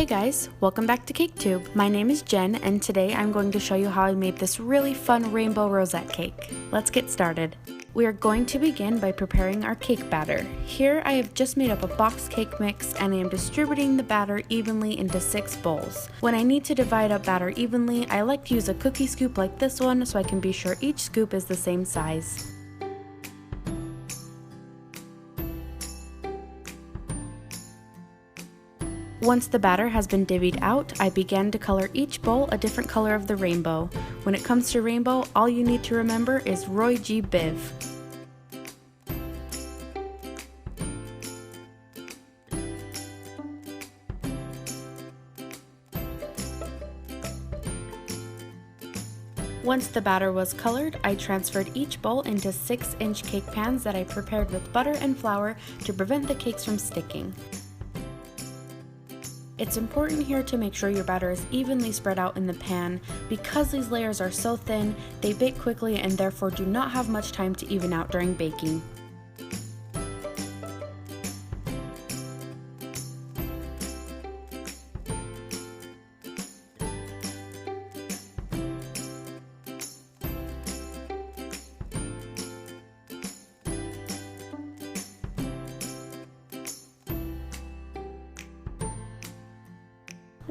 guys, welcome back to CakeTube. My name is Jen and today I'm going to show you how I made this really fun rainbow rosette cake. Let's get started. We are going to begin by preparing our cake batter. Here I have just made up a box cake mix and I am distributing the batter evenly into 6 bowls. When I need to divide up batter evenly, I like to use a cookie scoop like this one so I can be sure each scoop is the same size. Once the batter has been divvied out, I began to color each bowl a different color of the rainbow. When it comes to rainbow, all you need to remember is Roy G. Biv. Once the batter was colored, I transferred each bowl into 6-inch cake pans that I prepared with butter and flour to prevent the cakes from sticking. It's important here to make sure your batter is evenly spread out in the pan. Because these layers are so thin, they bake quickly and therefore do not have much time to even out during baking.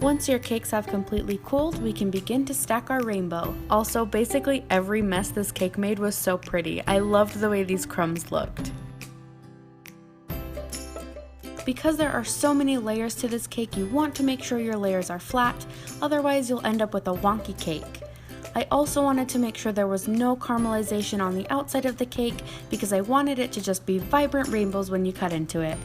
Once your cakes have completely cooled, we can begin to stack our rainbow. Also, basically every mess this cake made was so pretty. I loved the way these crumbs looked. Because there are so many layers to this cake, you want to make sure your layers are flat, otherwise you'll end up with a wonky cake. I also wanted to make sure there was no caramelization on the outside of the cake because I wanted it to just be vibrant rainbows when you cut into it.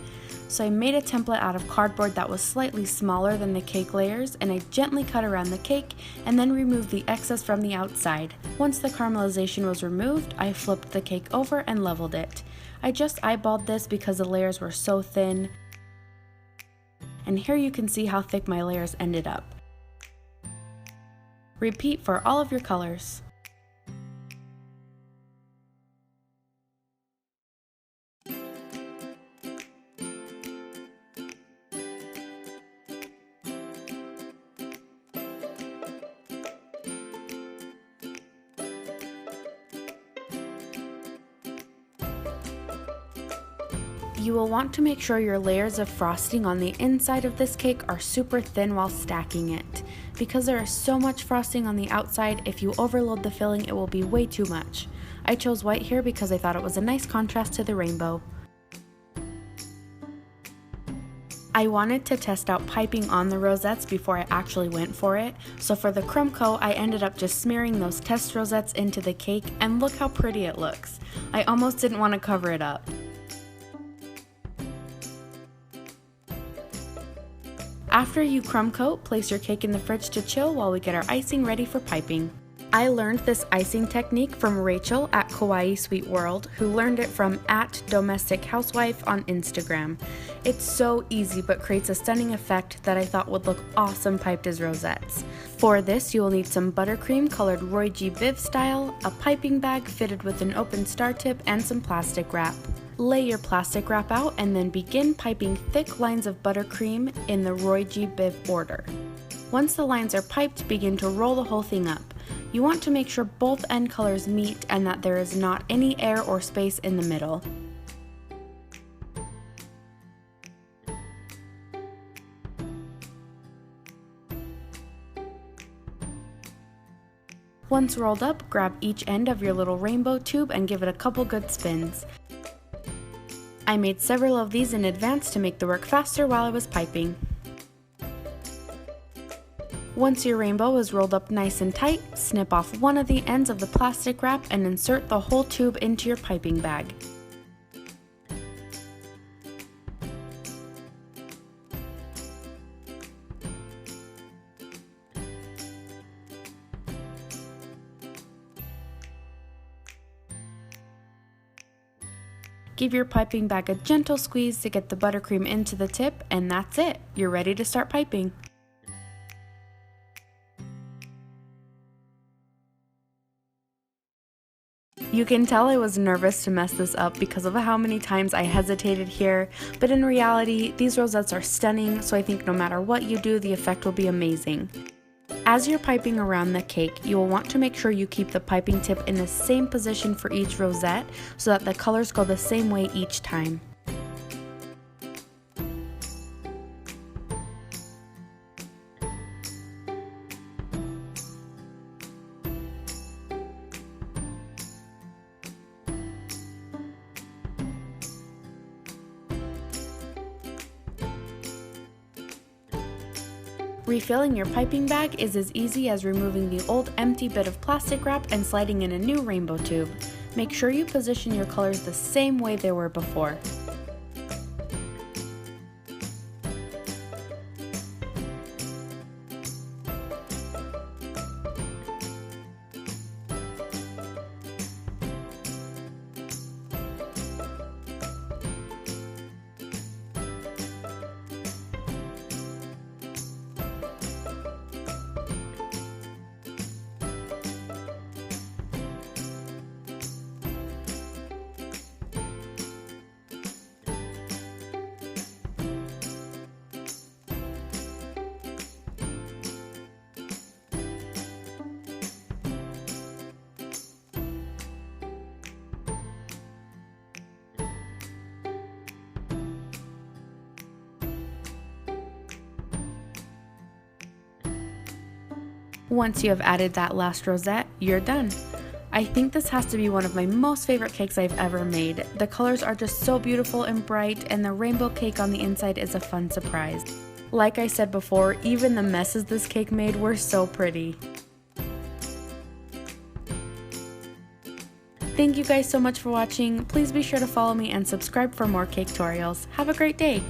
So I made a template out of cardboard that was slightly smaller than the cake layers and I gently cut around the cake and then removed the excess from the outside. Once the caramelization was removed, I flipped the cake over and leveled it. I just eyeballed this because the layers were so thin. And here you can see how thick my layers ended up. Repeat for all of your colors. You will want to make sure your layers of frosting on the inside of this cake are super thin while stacking it. Because there is so much frosting on the outside, if you overload the filling it will be way too much. I chose white here because I thought it was a nice contrast to the rainbow. I wanted to test out piping on the rosettes before I actually went for it, so for the crumb coat I ended up just smearing those test rosettes into the cake and look how pretty it looks. I almost didn't want to cover it up. After you crumb coat, place your cake in the fridge to chill while we get our icing ready for piping. I learned this icing technique from Rachel at Kawaii Sweet World, who learned it from @domestichousewife on Instagram. It's so easy but creates a stunning effect that I thought would look awesome piped as rosettes. For this, you will need some buttercream colored Roy G. Biv style, a piping bag fitted with an open star tip, and some plastic wrap. Lay your plastic wrap out and then begin piping thick lines of buttercream in the Roy G. Biv order. Once the lines are piped, begin to roll the whole thing up. You want to make sure both end colors meet and that there is not any air or space in the middle. Once rolled up, grab each end of your little rainbow tube and give it a couple good spins. I made several of these in advance to make the work faster while I was piping. Once your rainbow is rolled up nice and tight, snip off one of the ends of the plastic wrap and insert the whole tube into your piping bag. Give your piping bag a gentle squeeze to get the buttercream into the tip, and that's it. You're ready to start piping. You can tell I was nervous to mess this up because of how many times I hesitated here, but in reality, these rosettes are stunning, so I think no matter what you do, the effect will be amazing. As you're piping around the cake, you will want to make sure you keep the piping tip in the same position for each rosette so that the colors go the same way each time. Refilling your piping bag is as easy as removing the old empty bit of plastic wrap and sliding in a new rainbow tube. Make sure you position your colors the same way they were before. Once you have added that last rosette, you're done. I think this has to be one of my most favorite cakes I've ever made. The colors are just so beautiful and bright, and the rainbow cake on the inside is a fun surprise. Like I said before, even the messes this cake made were so pretty. Thank you guys so much for watching. Please be sure to follow me and subscribe for more cake tutorials. Have a great day!